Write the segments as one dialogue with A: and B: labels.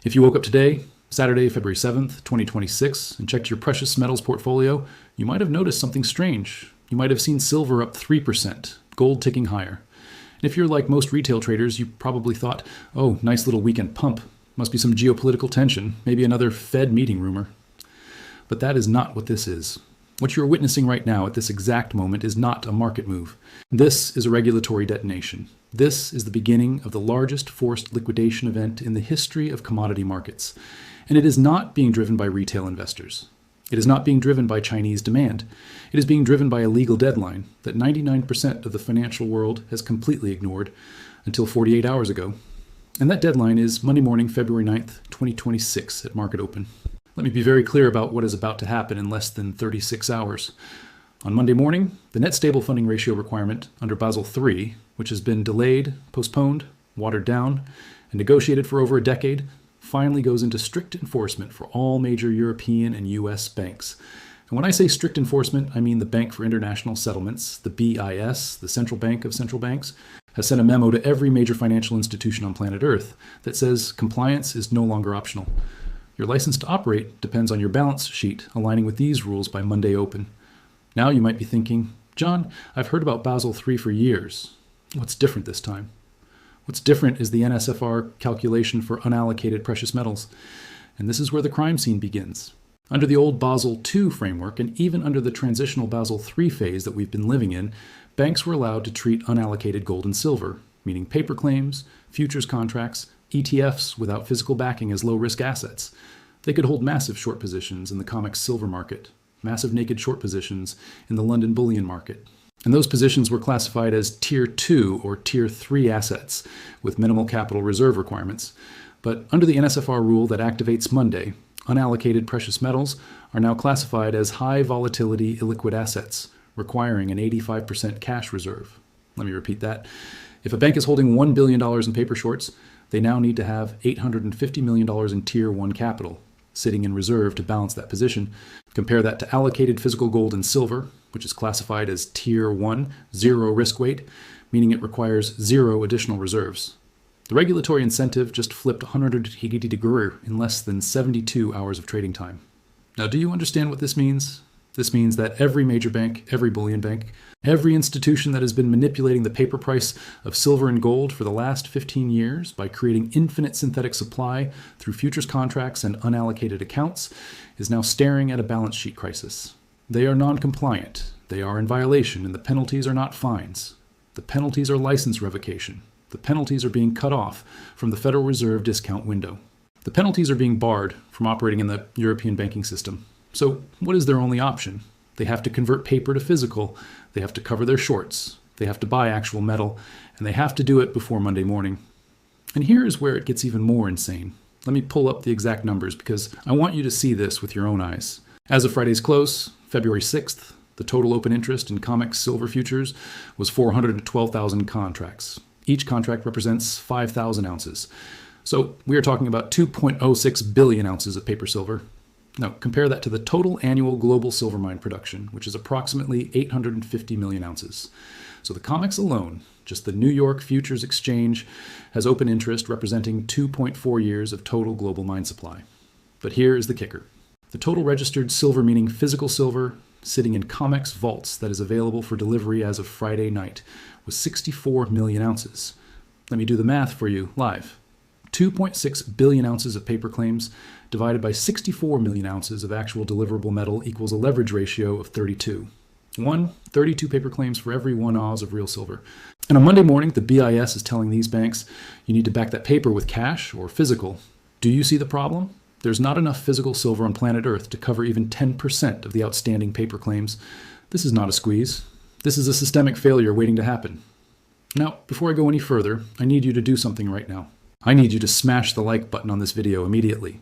A: If you woke up today, Saturday, February 7th, 2026, and checked your precious metals portfolio, you might have noticed something strange. You might have seen silver up 3%, gold ticking higher. And if you're like most retail traders, you probably thought, oh, nice little weekend pump. Must be some geopolitical tension, maybe another Fed meeting rumor. But that is not what this is. What you're witnessing right now at this exact moment is not a market move. This is a regulatory detonation. This is the beginning of the largest forced liquidation event in the history of commodity markets. And it is not being driven by retail investors. It is not being driven by Chinese demand. It is being driven by a legal deadline that 99% of the financial world has completely ignored until 48 hours ago. And that deadline is Monday morning, February 9th, 2026 at market open. Let me be very clear about what is about to happen in less than 36 hours. On Monday morning, the net stable funding ratio requirement under Basel III, which has been delayed, postponed, watered down, and negotiated for over a decade, finally goes into strict enforcement for all major European and US banks. And when I say strict enforcement, I mean the Bank for International Settlements, the BIS, the central bank of central banks, has sent a memo to every major financial institution on planet Earth that says compliance is no longer optional. Your license to operate depends on your balance sheet aligning with these rules by Monday open. Now you might be thinking, John, I've heard about Basel III for years. What's different this time? What's different is the NSFR calculation for unallocated precious metals. And this is where the crime scene begins. Under the old Basel II framework, and even under the transitional Basel III phase that we've been living in, banks were allowed to treat unallocated gold and silver, meaning paper claims, futures contracts, ETFs without physical backing as low-risk assets. They could hold massive short positions in the COMEX silver market, massive naked short positions in the London bullion market. And those positions were classified as Tier 2 or Tier 3 assets with minimal capital reserve requirements. But under the NSFR rule that activates Monday, unallocated precious metals are now classified as high volatility illiquid assets, requiring an 85% cash reserve. Let me repeat that. If a bank is holding $1 billion in paper shorts, they now need to have $850 million in Tier 1 capital, sitting in reserve to balance that position. Compare that to allocated physical gold and silver, which is classified as Tier 1, zero risk weight, meaning it requires zero additional reserves. The regulatory incentive just flipped 180 degrees in less than 72 hours of trading time. Now, do you understand what this means? This means that every major bank, every bullion bank, every institution that has been manipulating the paper price of silver and gold for the last 15 years by creating infinite synthetic supply through futures contracts and unallocated accounts is now staring at a balance sheet crisis. They are non-compliant, they are in violation, and the penalties are not fines. The penalties are license revocation. The penalties are being cut off from the Federal Reserve discount window. The penalties are being barred from operating in the European banking system. So what is their only option? They have to convert paper to physical, they have to cover their shorts, they have to buy actual metal, and they have to do it before Monday morning. And here is where it gets even more insane. Let me pull up the exact numbers because I want you to see this with your own eyes. As of Friday's close, February 6th, the total open interest in COMEX silver futures was 412,000 contracts. Each contract represents 5,000 ounces. So we are talking about 2.06 billion ounces of paper silver. Now, compare that to the total annual global silver mine production, which is approximately 850 million ounces. So the COMEX alone, just the New York Futures Exchange, has open interest representing 2.4 years of total global mine supply. But here is the kicker. The total registered silver, meaning physical silver, sitting in COMEX vaults that is available for delivery as of Friday night, was 64 million ounces. Let me do the math for you live. 2.6 billion ounces of paper claims divided by 64 million ounces of actual deliverable metal equals a leverage ratio of 32. 32 paper claims for every 1 oz of real silver. And on Monday morning, the BIS is telling these banks, you need to back that paper with cash or physical. Do you see the problem? There's not enough physical silver on planet Earth to cover even 10% of the outstanding paper claims. This is not a squeeze. This is a systemic failure waiting to happen. Now, before I go any further, I need you to do something right now. I need you to smash the like button on this video immediately.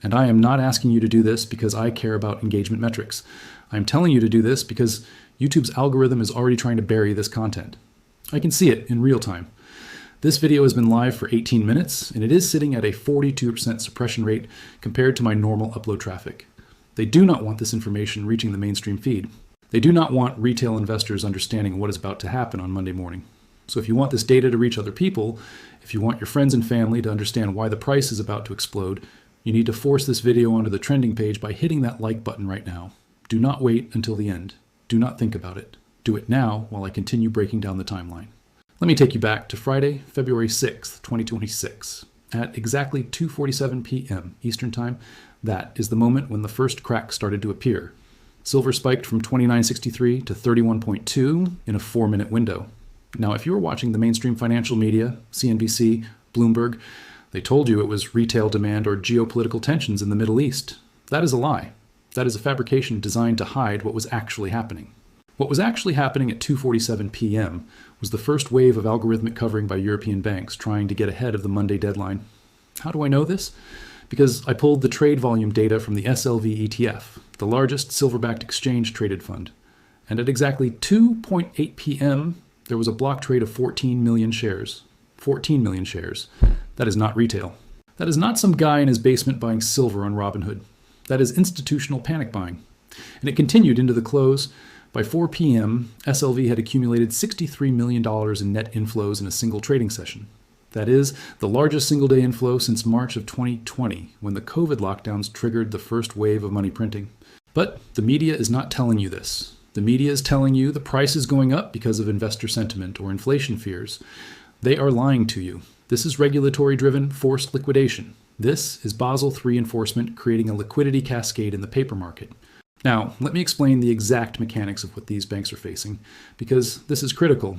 A: And I am not asking you to do this because I care about engagement metrics. I'm telling you to do this because YouTube's algorithm is already trying to bury this content. I can see it in real time. This video has been live for 18 minutes, and it is sitting at a 42% suppression rate compared to my normal upload traffic. They do not want this information reaching the mainstream feed. They do not want retail investors understanding what is about to happen on Monday morning. So if you want this data to reach other people, if you want your friends and family to understand why the price is about to explode, you need to force this video onto the trending page by hitting that like button right now. Do not wait until the end. Do not think about it. Do it now while I continue breaking down the timeline. Let me take you back to Friday, February 6th, 2026. At exactly 2:47 p.m. Eastern Time, that is the moment when the first crack started to appear. Silver spiked from 29.63 to 31.2 in a 4-minute window. Now, if you were watching the mainstream financial media, CNBC, Bloomberg, they told you it was retail demand or geopolitical tensions in the Middle East. That is a lie. That is a fabrication designed to hide what was actually happening. What was actually happening at 2:47 p.m. was the first wave of algorithmic covering by European banks trying to get ahead of the Monday deadline. How do I know this? Because I pulled the trade volume data from the SLV ETF, the largest silver-backed exchange-traded fund. And at exactly 2:08 p.m., there was a block trade of 14 million shares. 14 million shares. That is not retail. That is not some guy in his basement buying silver on Robinhood. That is institutional panic buying. And it continued into the close. By 4 p.m., SLV had accumulated $63 million in net inflows in a single trading session. That is the largest single-day inflow since March of 2020, when the COVID lockdowns triggered the first wave of money printing. But the media is not telling you this. The media is telling you the price is going up because of investor sentiment or inflation fears. They are lying to you. This is regulatory-driven forced liquidation. This is Basel III enforcement creating a liquidity cascade in the paper market. Now, let me explain the exact mechanics of what these banks are facing, because this is critical.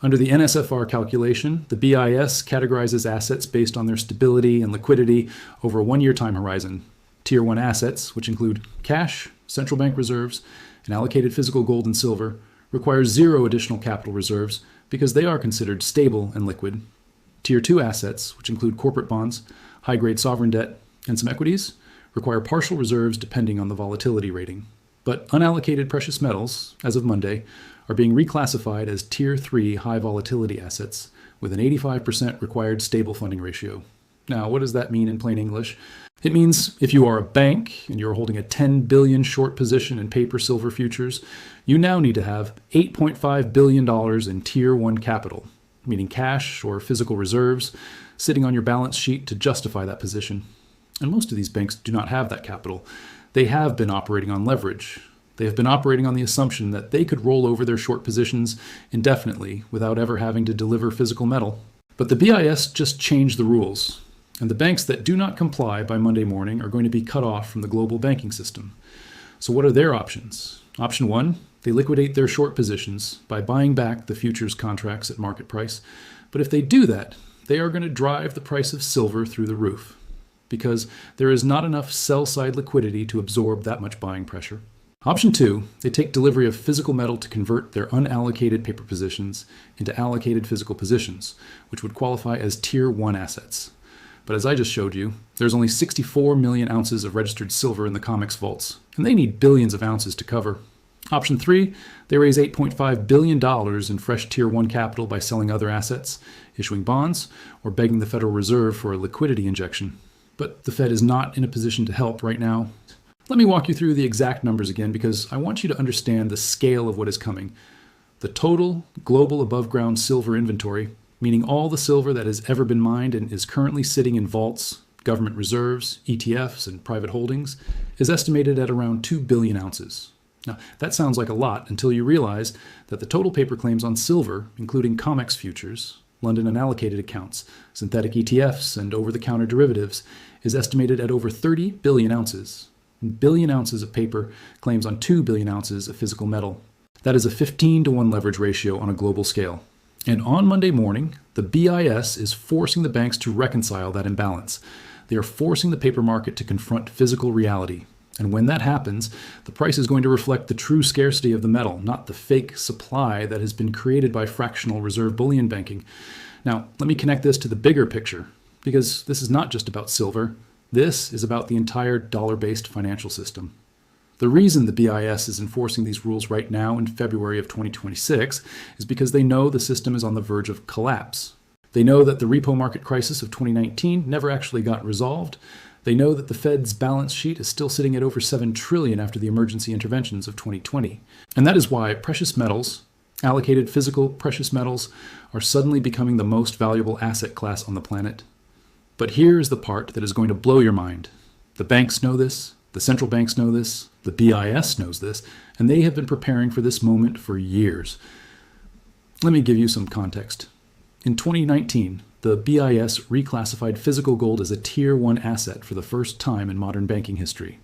A: Under the NSFR calculation, the BIS categorizes assets based on their stability and liquidity over a 1-year time horizon. Tier 1 assets, which include cash, central bank reserves, and allocated physical gold and silver, require 0 additional capital reserves because they are considered stable and liquid. Tier 2 assets, which include corporate bonds, high-grade sovereign debt, and some equities, require partial reserves depending on the volatility rating. But unallocated precious metals, as of Monday, are being reclassified as Tier 3 high volatility assets with an 85% required stable funding ratio. Now, what does that mean in plain English? It means if you are a bank and you're holding a 10 billion short position in paper silver futures, you now need to have $8.5 billion in Tier 1 capital, meaning cash or physical reserves, sitting on your balance sheet to justify that position. And most of these banks do not have that capital. They have been operating on leverage. They have been operating on the assumption that they could roll over their short positions indefinitely without ever having to deliver physical metal. But the BIS just changed the rules, and the banks that do not comply by Monday morning are going to be cut off from the global banking system. So what are their options? Option 1, they liquidate their short positions by buying back the futures contracts at market price. But if they do that, they are going to drive the price of silver through the roof, because there is not enough sell-side liquidity to absorb that much buying pressure. Option 2, they take delivery of physical metal to convert their unallocated paper positions into allocated physical positions, which would qualify as Tier 1 assets. But as I just showed you, there's only 64 million ounces of registered silver in the COMEX vaults, and they need billions of ounces to cover. Option 3, they raise $8.5 billion in fresh Tier 1 capital by selling other assets, issuing bonds, or begging the Federal Reserve for a liquidity injection. But the Fed is not in a position to help right now. Let me walk you through the exact numbers again because I want you to understand the scale of what is coming. The total global above-ground silver inventory, meaning all the silver that has ever been mined and is currently sitting in vaults, government reserves, ETFs, and private holdings, is estimated at around 2 billion ounces. Now, that sounds like a lot until you realize that the total paper claims on silver, including COMEX futures, London unallocated accounts, synthetic ETFs, and over-the-counter derivatives, is estimated at over 30 billion ounces. Billion ounces of paper claims on 2 billion ounces of physical metal. That is a 15-to-1 leverage ratio on a global scale. And on Monday morning, the BIS is forcing the banks to reconcile that imbalance. They are forcing the paper market to confront physical reality. And when that happens, the price is going to reflect the true scarcity of the metal, not the fake supply that has been created by fractional reserve bullion banking. Now, let me connect this to the bigger picture, because this is not just about silver. This is about the entire dollar-based financial system. The reason the BIS is enforcing these rules right now in February of 2026 is because they know the system is on the verge of collapse. They know that the repo market crisis of 2019 never actually got resolved. They know that the Fed's balance sheet is still sitting at over $7 trillion after the emergency interventions of 2020. And that is why precious metals, Allocated physical precious metals are suddenly becoming the most valuable asset class on the planet. But here is the part that is going to blow your mind. The banks know this, the central banks know this, the BIS knows this, and they have been preparing for this moment for years. Let me give you some context. In 2019, the BIS reclassified physical gold as a Tier 1 asset for the first time in modern banking history.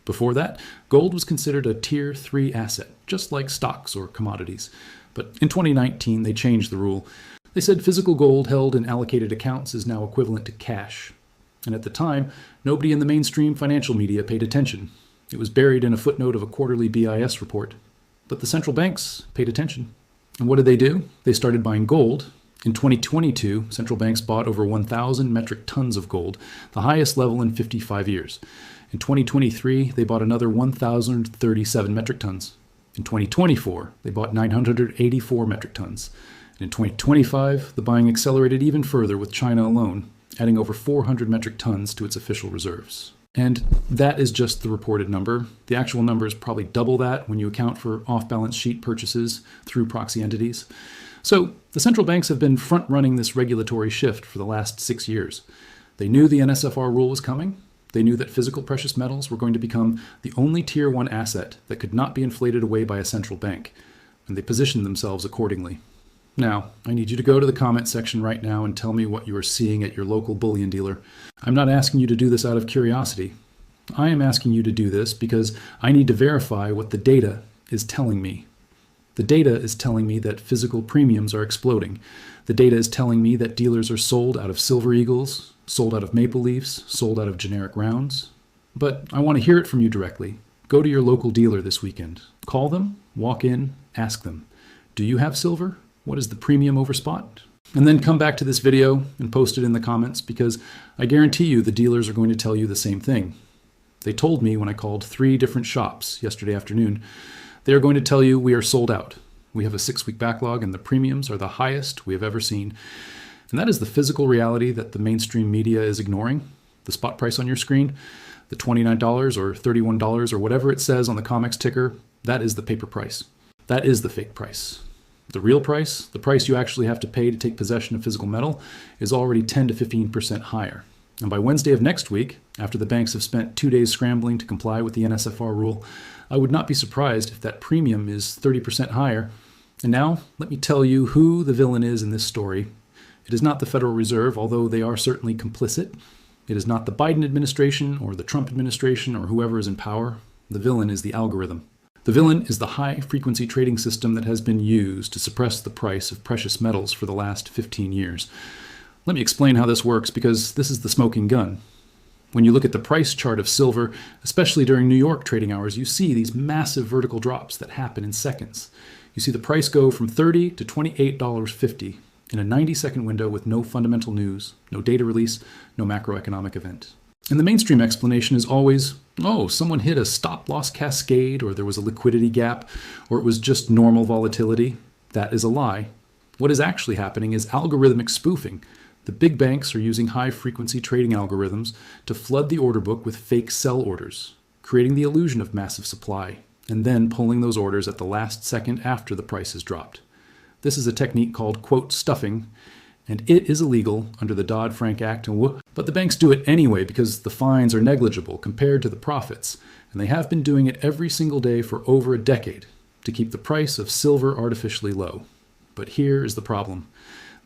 A: Before that, gold was considered a Tier 3 asset, just like stocks or commodities. But in 2019, they changed the rule. They said physical gold held in allocated accounts is now equivalent to cash. And at the time, nobody in the mainstream financial media paid attention. It was buried in a footnote of a quarterly BIS report. But the central banks paid attention. And what did they do? They started buying gold. In 2022, central banks bought over 1,000 metric tons of gold, the highest level in 55 years. In 2023, they bought another 1,037 metric tons. In 2024, they bought 984 metric tons. And in 2025, the buying accelerated even further with China alone, adding over 400 metric tons to its official reserves. And that is just the reported number. The actual number is probably double that when you account for off-balance sheet purchases through proxy entities. So the central banks have been front-running this regulatory shift for the last 6 years. They knew the NSFR rule was coming. They knew that physical precious metals were going to become the only Tier 1 asset that could not be inflated away by a central bank, and they positioned themselves accordingly. Now, I need you to go to the comment section right now and tell me what you are seeing at your local bullion dealer. I'm not asking you to do this out of curiosity. I am asking you to do this because I need to verify what the data is telling me. The data is telling me that physical premiums are exploding. The data is telling me that dealers are sold out of Silver Eagles, sold out of Maple Leafs, sold out of generic rounds. But I want to hear it from you directly. Go to your local dealer this weekend. Call them, walk in, ask them, do you have silver? What is the premium over spot? And then come back to this video and post it in the comments, because I guarantee you the dealers are going to tell you the same thing. They told me when I called 3 different shops yesterday afternoon, they are going to tell you we are sold out. We have a 6-week backlog and the premiums are the highest we have ever seen. And that is the physical reality that the mainstream media is ignoring. The spot price on your screen, the $29 or $31 or whatever it says on the COMEX ticker, that is the paper price. That is the fake price. The real price, the price you actually have to pay to take possession of physical metal, is already 10 to 15% higher. And by Wednesday of next week, after the banks have spent 2 days scrambling to comply with the NSFR rule, I would not be surprised if that premium is 30% higher. And now, let me tell you who the villain is in this story. It is not the Federal Reserve, although they are certainly complicit. It is not the Biden administration or the Trump administration or whoever is in power. The villain is the algorithm. The villain is the high-frequency trading system that has been used to suppress the price of precious metals for the last 15 years. Let me explain how this works, because this is the smoking gun. When you look at the price chart of silver, especially during New York trading hours, you see these massive vertical drops that happen in seconds. You see the price go from $30 to $28.50 in a 90-second window with no fundamental news, no data release, no macroeconomic event. And the mainstream explanation is always, oh, someone hit a stop-loss cascade, or there was a liquidity gap, or it was just normal volatility. That is a lie. What is actually happening is algorithmic spoofing. The big banks are using high-frequency trading algorithms to flood the order book with fake sell orders, creating the illusion of massive supply, and then pulling those orders at the last second after the price has dropped. This is a technique called quote stuffing, and it is illegal under the Dodd-Frank Act, but the banks do it anyway because the fines are negligible compared to the profits, and they have been doing it every single day for over a decade to keep the price of silver artificially low. But here is the problem.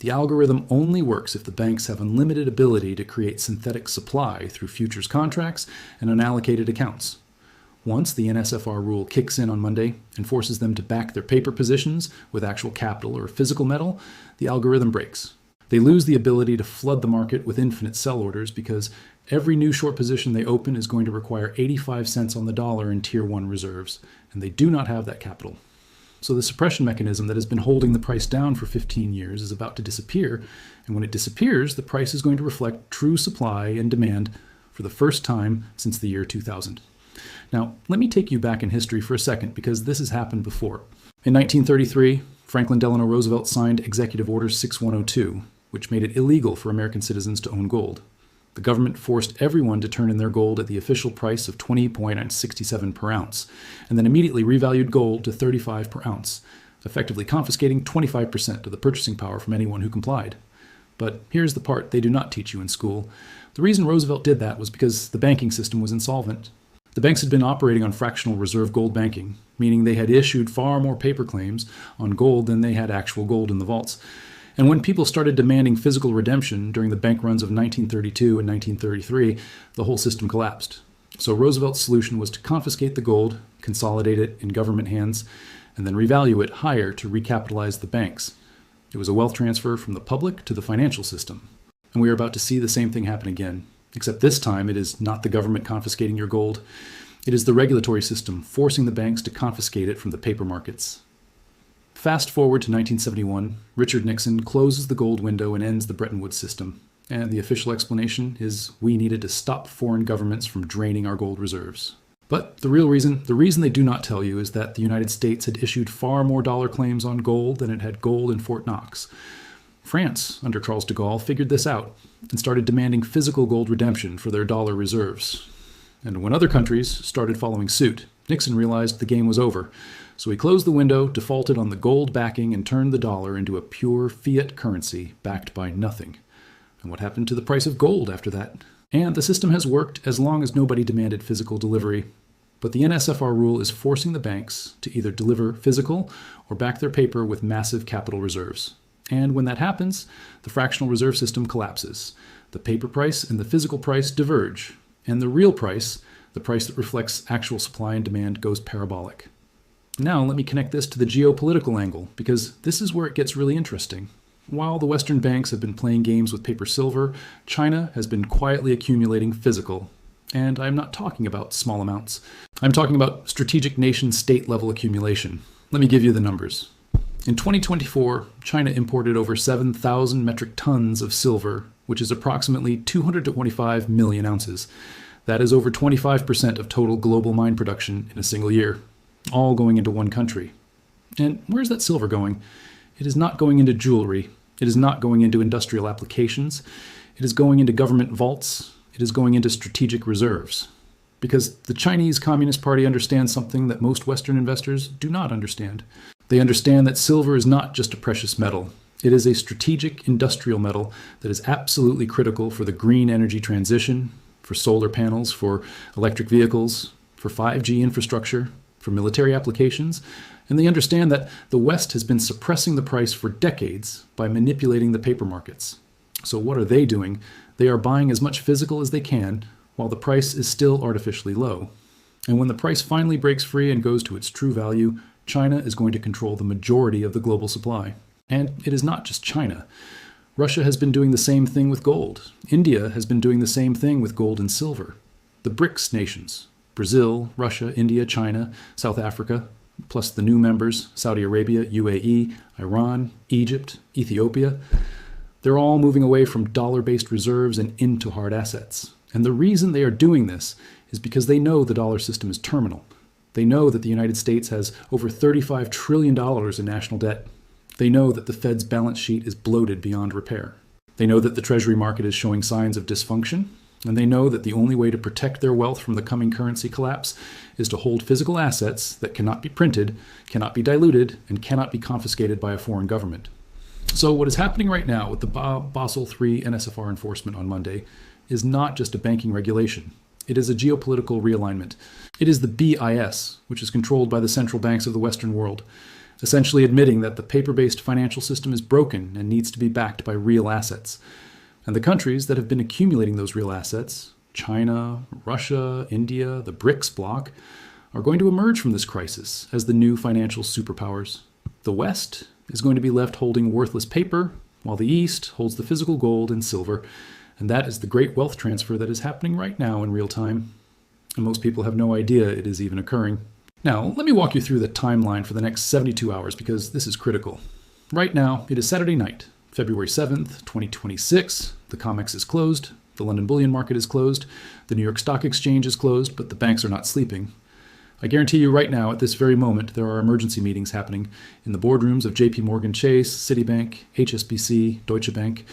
A: The algorithm only works if the banks have unlimited ability to create synthetic supply through futures contracts and unallocated accounts. Once the NSFR rule kicks in on Monday and forces them to back their paper positions with actual capital or physical metal, the algorithm breaks. They lose the ability to flood the market with infinite sell orders because every new short position they open is going to require 85 cents on the dollar in Tier 1 reserves, and they do not have that capital. So the suppression mechanism that has been holding the price down for 15 years is about to disappear, and when it disappears, the price is going to reflect true supply and demand for the first time since the year 2000. Now, let me take you back in history for a second, because this has happened before. In 1933, Franklin Delano Roosevelt signed Executive Order 6102, which made it illegal for American citizens to own gold. The government forced everyone to turn in their gold at the official price of $20.67 per ounce, and then immediately revalued gold to $35 per ounce. effectively confiscating 25% of the purchasing power from anyone who complied. But here's the part they do not teach you in school. The reason Roosevelt did that was because the banking system was insolvent. The banks had been operating on fractional reserve gold banking, meaning they had issued far more paper claims on gold than they had actual gold in the vaults. And when people started demanding physical redemption during the bank runs of 1932 and 1933, the whole system collapsed. So Roosevelt's solution was to confiscate the gold, consolidate it in government hands, and then revalue it higher to recapitalize the banks. It was a wealth transfer from the public to the financial system. And we are about to see the same thing happen again. Except this time, it is not the government confiscating your gold. It is the regulatory system forcing the banks to confiscate it from the paper markets. Fast forward to 1971, Richard Nixon closes the gold window and ends the Bretton Woods system. And the official explanation is we needed to stop foreign governments from draining our gold reserves. But the reason they do not tell you is that the United States had issued far more dollar claims on gold than it had gold in Fort Knox. France, under Charles de Gaulle, figured this out and started demanding physical gold redemption for their dollar reserves. And when other countries started following suit, Nixon realized the game was over. So he closed the window, defaulted on the gold backing, and turned the dollar into a pure fiat currency backed by nothing. And what happened to the price of gold after that? And the system has worked as long as nobody demanded physical delivery. But the NSFR rule is forcing the banks to either deliver physical or back their paper with massive capital reserves. And when that happens, the fractional reserve system collapses. The paper price and the physical price diverge. And the real price, the price that reflects actual supply and demand, goes parabolic. Now let me connect this to the geopolitical angle, because this is where it gets really interesting. While the Western banks have been playing games with paper silver, China has been quietly accumulating physical. And I'm not talking about small amounts. I'm talking about strategic nation-state level accumulation. Let me give you the numbers. In 2024, China imported over 7,000 metric tons of silver, which is approximately 225 million ounces. That is over 25% of total global mine production in a single year, all going into one country. And where's that silver going? It is not going into jewelry. It is not going into industrial applications. It is going into government vaults. It is going into strategic reserves. Because the Chinese Communist Party understands something that most Western investors do not understand. They understand that silver is not just a precious metal. It is a strategic industrial metal that is absolutely critical for the green energy transition, for solar panels, for electric vehicles, for 5G infrastructure, for military applications. And they understand that the West has been suppressing the price for decades by manipulating the paper markets. So what are they doing? They are buying as much physical as they can while the price is still artificially low. And when the price finally breaks free and goes to its true value, China is going to control the majority of the global supply. And it is not just China. Russia has been doing the same thing with gold. India has been doing the same thing with gold and silver. The BRICS nations, Brazil, Russia, India, China, South Africa, plus the new members, Saudi Arabia, UAE, Iran, Egypt, Ethiopia, they're all moving away from dollar-based reserves and into hard assets. And the reason they are doing this is because they know the dollar system is terminal. They know that the United States has over $35 trillion in national debt. They know that the Fed's balance sheet is bloated beyond repair. They know that the Treasury market is showing signs of dysfunction. And they know that the only way to protect their wealth from the coming currency collapse is to hold physical assets that cannot be printed, cannot be diluted, and cannot be confiscated by a foreign government. So what is happening right now with the Basel III NSFR enforcement on Monday is not just a banking regulation. It is a geopolitical realignment. It is the BIS, which is controlled by the central banks of the Western world, essentially admitting that the paper-based financial system is broken and needs to be backed by real assets. And the countries that have been accumulating those real assets, China, Russia, India, the BRICS bloc, are going to emerge from this crisis as the new financial superpowers. The West is going to be left holding worthless paper, while the East holds the physical gold and silver. And that is the great wealth transfer that is happening right now in real time. And most people have no idea it is even occurring. Now, let me walk you through the timeline for the next 72 hours because this is critical. Right now, it is Saturday night, February 7th, 2026. The COMEX is closed. The London bullion market is closed. The New York Stock Exchange is closed, but the banks are not sleeping. I guarantee you right now, at this very moment, there are emergency meetings happening in the boardrooms of JP Morgan Chase, Citibank, HSBC, Deutsche Bank,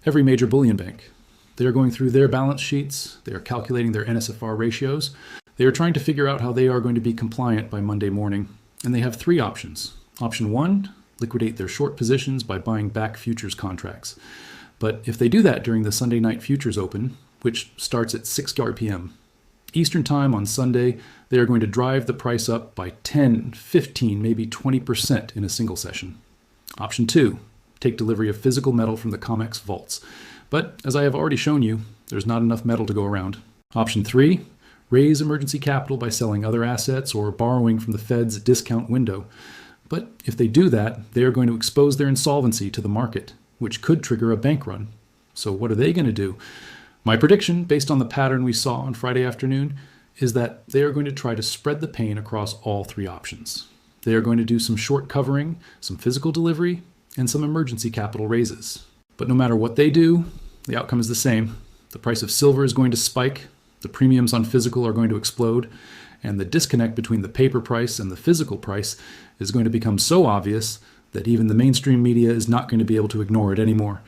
A: every major bullion bank. They are going through their balance sheets. They are calculating their NSFR ratios. They are trying to figure out how they are going to be compliant by Monday morning. And they have three options. Option 1, liquidate their short positions by buying back futures contracts. But if they do that during the Sunday night futures open, which starts at 6 p.m. Eastern Time on Sunday, they are going to drive the price up by 10, 15, maybe 20% in a single session. Option 2, take delivery of physical metal from the COMEX vaults. But as I have already shown you, there's not enough metal to go around. Option 3, raise emergency capital by selling other assets or borrowing from the Fed's discount window. But if they do that, they are going to expose their insolvency to the market, which could trigger a bank run. So what are they going to do? My prediction, based on the pattern we saw on Friday afternoon, is that they are going to try to spread the pain across all three options. They are going to do some short covering, some physical delivery, and some emergency capital raises. But no matter what they do, the outcome is the same. The price of silver is going to spike, the premiums on physical are going to explode, and the disconnect between the paper price and the physical price is going to become so obvious that even the mainstream media is not going to be able to ignore it anymore.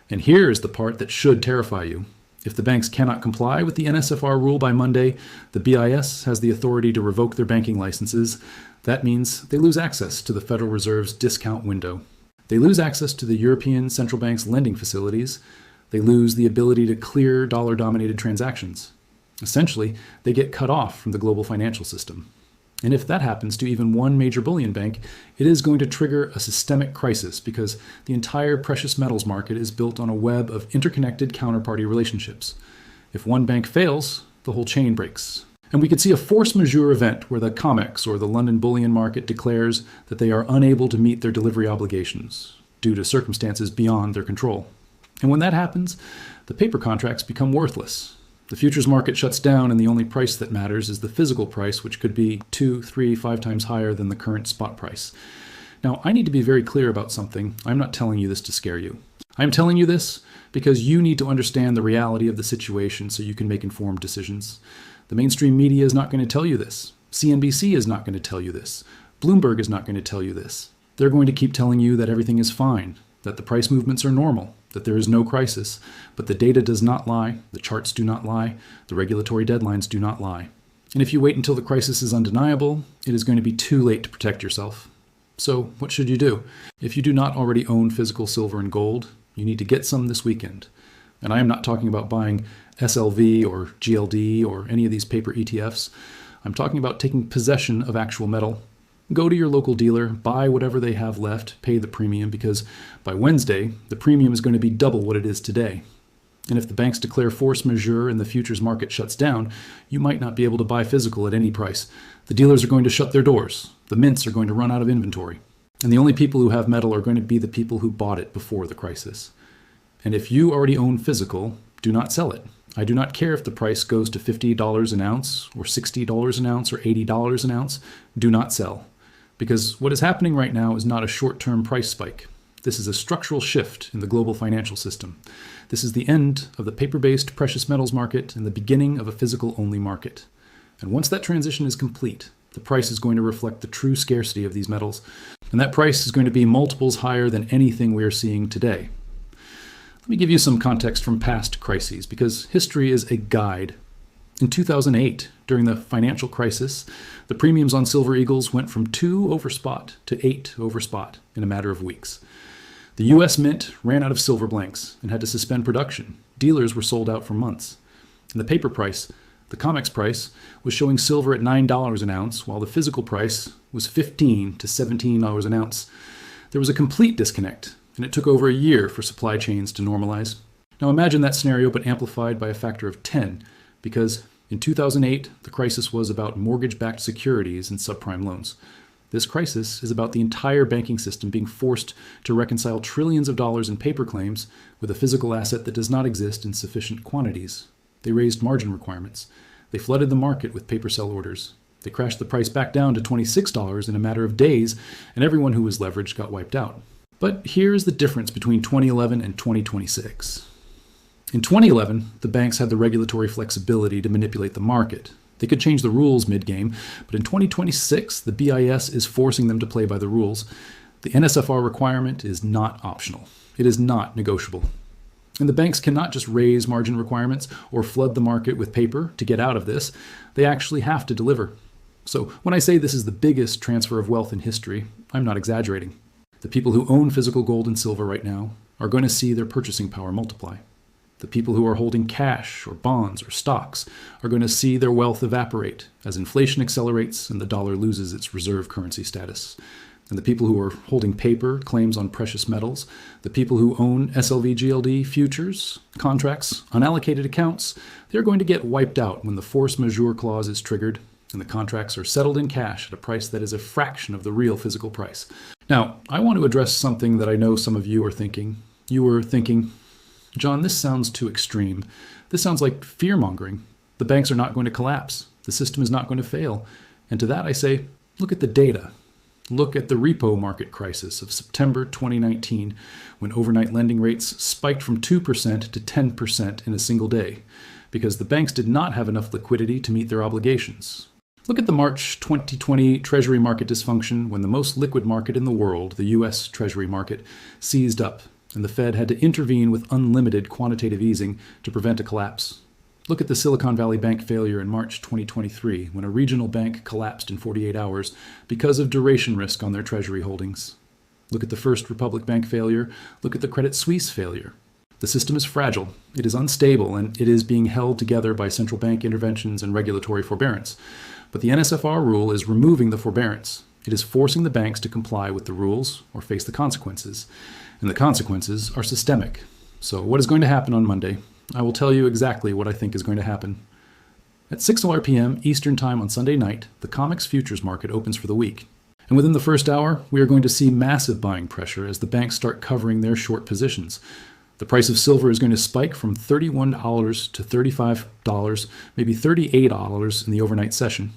A: And here is the part that should terrify you. If the banks cannot comply with the NSFR rule by Monday, the BIS has the authority to revoke their banking licenses. That means they lose access to the Federal Reserve's discount window. They lose access to the European Central Bank's lending facilities. They lose the ability to clear dollar-dominated transactions. Essentially, they get cut off from the global financial system. And if that happens to even one major bullion bank, it is going to trigger a systemic crisis because the entire precious metals market is built on a web of interconnected counterparty relationships. If one bank fails, the whole chain breaks. And we could see a force majeure event where the COMEX or the London bullion market declares that they are unable to meet their delivery obligations due to circumstances beyond their control. And when that happens, the paper contracts become worthless. The futures market shuts down and the only price that matters is the physical price, which could be 2, 3, 5 times higher than the current spot price. Now, I need to be very clear about something. I'm not telling you this to scare you. I'm telling you this because you need to understand the reality of the situation so you can make informed decisions. The mainstream media is not going to tell you this. CNBC is not going to tell you this. Bloomberg is not going to tell you this. They're going to keep telling you that everything is fine, that the price movements are normal, that there is no crisis, but the data does not lie, the charts do not lie, the regulatory deadlines do not lie. And if you wait until the crisis is undeniable, it is going to be too late to protect yourself. So what should you do? If you do not already own physical silver and gold, you need to get some this weekend. And I am not talking about buying SLV or GLD or any of these paper ETFs. I'm talking about taking possession of actual metal. Go to your local dealer, buy whatever they have left, pay the premium, because by Wednesday, the premium is going to be double what it is today. And if the banks declare force majeure and the futures market shuts down, you might not be able to buy physical at any price. The dealers are going to shut their doors. The mints are going to run out of inventory. And the only people who have metal are going to be the people who bought it before the crisis. And if you already own physical, do not sell it. I do not care if the price goes to $50 an ounce or $60 an ounce or $80 an ounce. Do not sell. Because what is happening right now is not a short-term price spike. This is a structural shift in the global financial system. This is the end of the paper-based precious metals market and the beginning of a physical-only market. And once that transition is complete, the price is going to reflect the true scarcity of these metals. And that price is going to be multiples higher than anything we are seeing today. Let me give you some context from past crises, because history is a guide. In 2008, during the financial crisis, the premiums on Silver Eagles went from 2 over spot to 8 over spot in a matter of weeks. The U.S. Mint ran out of silver blanks and had to suspend production. Dealers were sold out for months. And the paper price, the COMEX price, was showing silver at $9 an ounce, while the physical price was $15 to $17 an ounce. There was a complete disconnect, and it took over a year for supply chains to normalize. Now imagine that scenario, but amplified by a factor of 10. Because in 2008, the crisis was about mortgage-backed securities and subprime loans. This crisis is about the entire banking system being forced to reconcile trillions of dollars in paper claims with a physical asset that does not exist in sufficient quantities. They raised margin requirements. They flooded the market with paper sell orders. They crashed the price back down to $26 in a matter of days, and everyone who was leveraged got wiped out. But here's the difference between 2011 and 2026. In 2011, the banks had the regulatory flexibility to manipulate the market. They could change the rules mid-game, but in 2026, the BIS is forcing them to play by the rules. The NSFR requirement is not optional. It is not negotiable. And the banks cannot just raise margin requirements or flood the market with paper to get out of this. They actually have to deliver. So when I say this is the biggest transfer of wealth in history, I'm not exaggerating. The people who own physical gold and silver right now are going to see their purchasing power multiply. The people who are holding cash or bonds or stocks are going to see their wealth evaporate as inflation accelerates and the dollar loses its reserve currency status. And the people who are holding paper, claims on precious metals, the people who own SLV/GLD futures, contracts, unallocated accounts, they're going to get wiped out when the force majeure clause is triggered and the contracts are settled in cash at a price that is a fraction of the real physical price. Now, I want to address something that I know some of you are thinking. You were thinking, John, this sounds too extreme. This sounds like fear-mongering. The banks are not going to collapse. The system is not going to fail. And to that I say, look at the data. Look at the repo market crisis of September 2019, when overnight lending rates spiked from 2% to 10% in a single day, because the banks did not have enough liquidity to meet their obligations. Look at the March 2020 Treasury market dysfunction when the most liquid market in the world, the US Treasury market, seized up, and the Fed had to intervene with unlimited quantitative easing to prevent a collapse. Look at the Silicon Valley Bank failure in March 2023, when a regional bank collapsed in 48 hours because of duration risk on their treasury holdings. Look at the First Republic Bank failure. Look at the Credit Suisse failure. The system is fragile, it is unstable, and it is being held together by central bank interventions and regulatory forbearance. But the NSFR rule is removing the forbearance. It is forcing the banks to comply with the rules or face the consequences. And the consequences are systemic. So what is going to happen on Monday? I will tell you exactly what I think is going to happen. At 6:00 p.m. Eastern Time on Sunday night, the COMEX futures market opens for the week. And within the first hour, we are going to see massive buying pressure as the banks start covering their short positions. The price of silver is going to spike from $31 to $35, maybe $38 in the overnight session.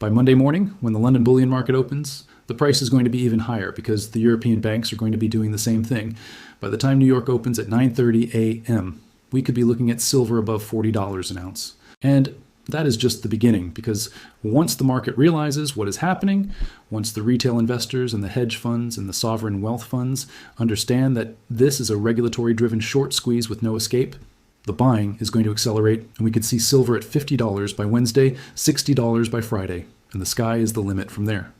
A: By Monday morning, when the London bullion market opens, the price is going to be even higher because the European banks are going to be doing the same thing. By the time New York opens at 9:30 a.m., we could be looking at silver above $40 an ounce. And that is just the beginning, because once the market realizes what is happening, once the retail investors and the hedge funds and the sovereign wealth funds understand that this is a regulatory-driven short squeeze with no escape, the buying is going to accelerate, and we could see silver at $50 by Wednesday, $60 by Friday, and the sky is the limit from there.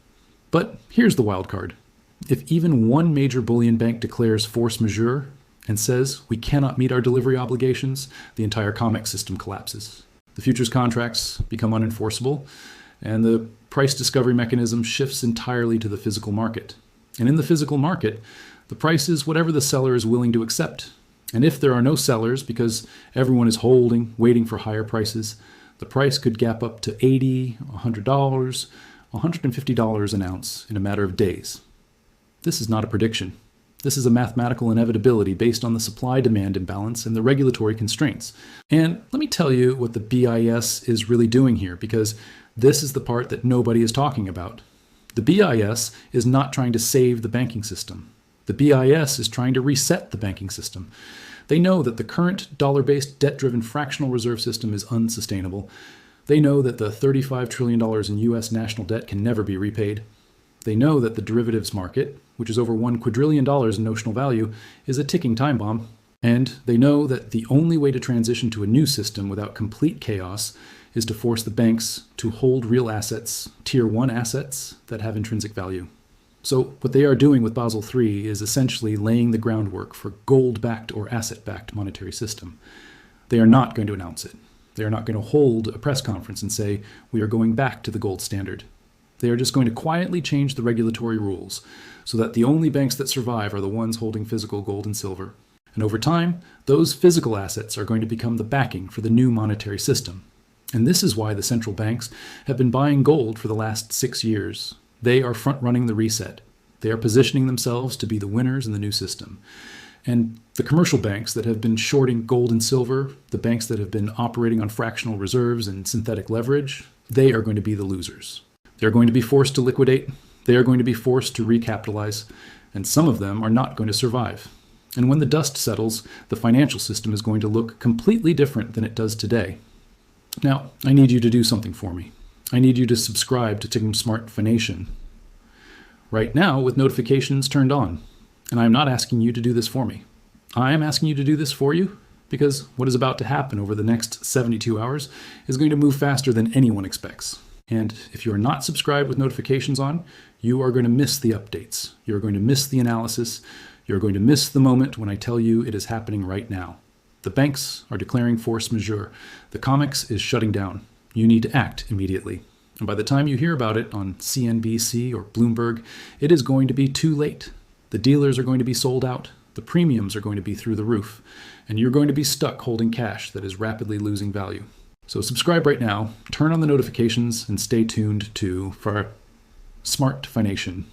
A: But here's the wild card. If even one major bullion bank declares force majeure and says we cannot meet our delivery obligations, the entire COMEX system collapses. The futures contracts become unenforceable, and the price discovery mechanism shifts entirely to the physical market. And in the physical market, the price is whatever the seller is willing to accept. And if there are no sellers because everyone is holding, waiting for higher prices, the price could gap up to $80, $100, $150 an ounce in a matter of days. This is not a prediction. This is a mathematical inevitability based on the supply-demand imbalance and the regulatory constraints. And let me tell you what the BIS is really doing here, because this is the part that nobody is talking about. The BIS is not trying to save the banking system. The BIS is trying to reset the banking system. They know that the current dollar-based debt-driven fractional reserve system is unsustainable. They know that the $35 trillion in U.S. national debt can never be repaid. They know that the derivatives market, which is over $1 quadrillion in notional value, is a ticking time bomb. And they know that the only way to transition to a new system without complete chaos is to force the banks to hold real assets, tier 1 assets, that have intrinsic value. So what they are doing with Basel III is essentially laying the groundwork for gold-backed or asset-backed monetary system. They are not going to announce it. They are not going to hold a press conference and say, we are going back to the gold standard. They are just going to quietly change the regulatory rules so that the only banks that survive are the ones holding physical gold and silver. And over time, those physical assets are going to become the backing for the new monetary system. And this is why the central banks have been buying gold for the last 6 years. They are front-running the reset. They are positioning themselves to be the winners in the new system. And the commercial banks that have been shorting gold and silver, the banks that have been operating on fractional reserves and synthetic leverage, they are going to be the losers. They're going to be forced to liquidate. They are going to be forced to recapitalize. And some of them are not going to survive. And when the dust settles, the financial system is going to look completely different than it does today. Now, I need you to do something for me. I need you to subscribe to Tickum Smart Fination right now with notifications turned on. And I'm not asking you to do this for me. I am asking you to do this for you because what is about to happen over the next 72 hours is going to move faster than anyone expects. And if you are not subscribed with notifications on, you are going to miss the updates. You're going to miss the analysis. You're going to miss the moment when I tell you it is happening right now. The banks are declaring force majeure. The COMEX is shutting down. You need to act immediately. And by the time you hear about it on CNBC or Bloomberg, it is going to be too late. The dealers are going to be sold out. The premiums are going to be through the roof. And you're going to be stuck holding cash that is rapidly losing value. So subscribe right now, turn on the notifications, and stay tuned for Smart Fination.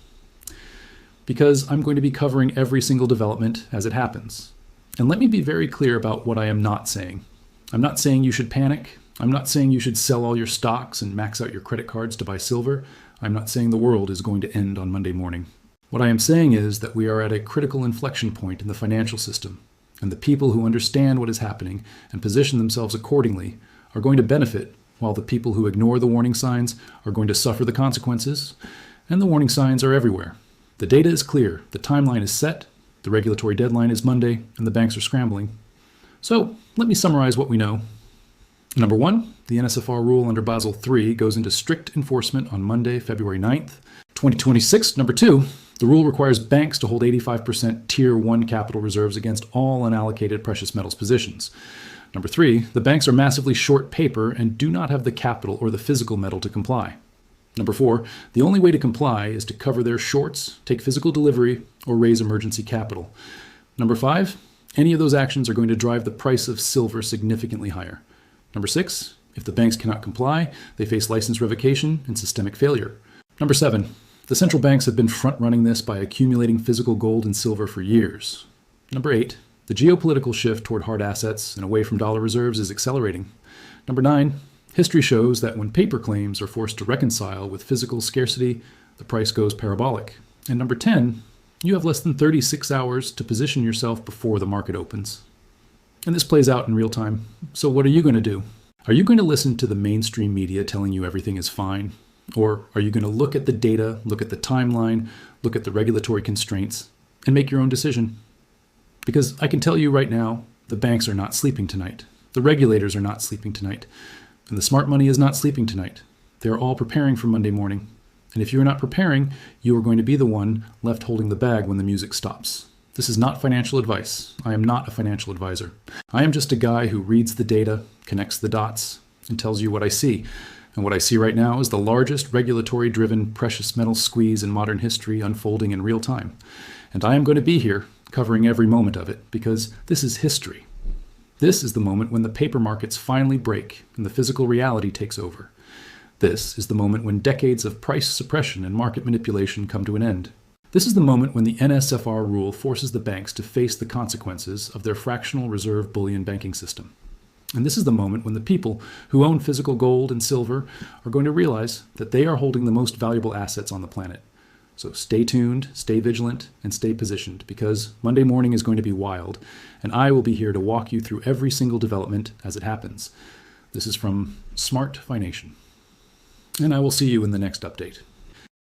A: Because I'm going to be covering every single development as it happens. And let me be very clear about what I am not saying. I'm not saying you should panic. I'm not saying you should sell all your stocks and max out your credit cards to buy silver. I'm not saying the world is going to end on Monday morning. What I am saying is that we are at a critical inflection point in the financial system, and the people who understand what is happening and position themselves accordingly are going to benefit, while the people who ignore the warning signs are going to suffer the consequences, and the warning signs are everywhere. The data is clear, the timeline is set, the regulatory deadline is Monday, and the banks are scrambling. So let me summarize what we know. Number 1, the NSFR rule under Basel III goes into strict enforcement on Monday, February 9th, 2026. Number 2, the rule requires banks to hold 85% Tier 1 capital reserves against all unallocated precious metals positions. Number 3, the banks are massively short paper and do not have the capital or the physical metal to comply. Number 4, the only way to comply is to cover their shorts, take physical delivery, or raise emergency capital. Number 5, any of those actions are going to drive the price of silver significantly higher. Number 6, if the banks cannot comply, they face license revocation and systemic failure. Number 7, the central banks have been front-running this by accumulating physical gold and silver for years. Number 8, the geopolitical shift toward hard assets and away from dollar reserves is accelerating. Number 9, history shows that when paper claims are forced to reconcile with physical scarcity, the price goes parabolic. And number 10, you have less than 36 hours to position yourself before the market opens. And this plays out in real time. So what are you going to do? Are you going to listen to the mainstream media telling you everything is fine? Or are you going to look at the data, look at the timeline, look at the regulatory constraints, and make your own decision? Because I can tell you right now, the banks are not sleeping tonight. The regulators are not sleeping tonight. And the smart money is not sleeping tonight. They're all preparing for Monday morning. And if you're not preparing, you are going to be the one left holding the bag when the music stops. This is not financial advice. I am not a financial advisor. I am just a guy who reads the data, connects the dots, and tells you what I see. And what I see right now is the largest regulatory-driven precious metal squeeze in modern history unfolding in real time. And I am going to be here covering every moment of it because this is history. This is the moment when the paper markets finally break and the physical reality takes over. This is the moment when decades of price suppression and market manipulation come to an end. This is the moment when the NSFR rule forces the banks to face the consequences of their fractional reserve bullion banking system. And this is the moment when the people who own physical gold and silver are going to realize that they are holding the most valuable assets on the planet. So stay tuned, stay vigilant, and stay positioned, because Monday morning is going to be wild, and I will be here to walk you through every single development as it happens. This is from Smart Fination. And I will see you in the next update.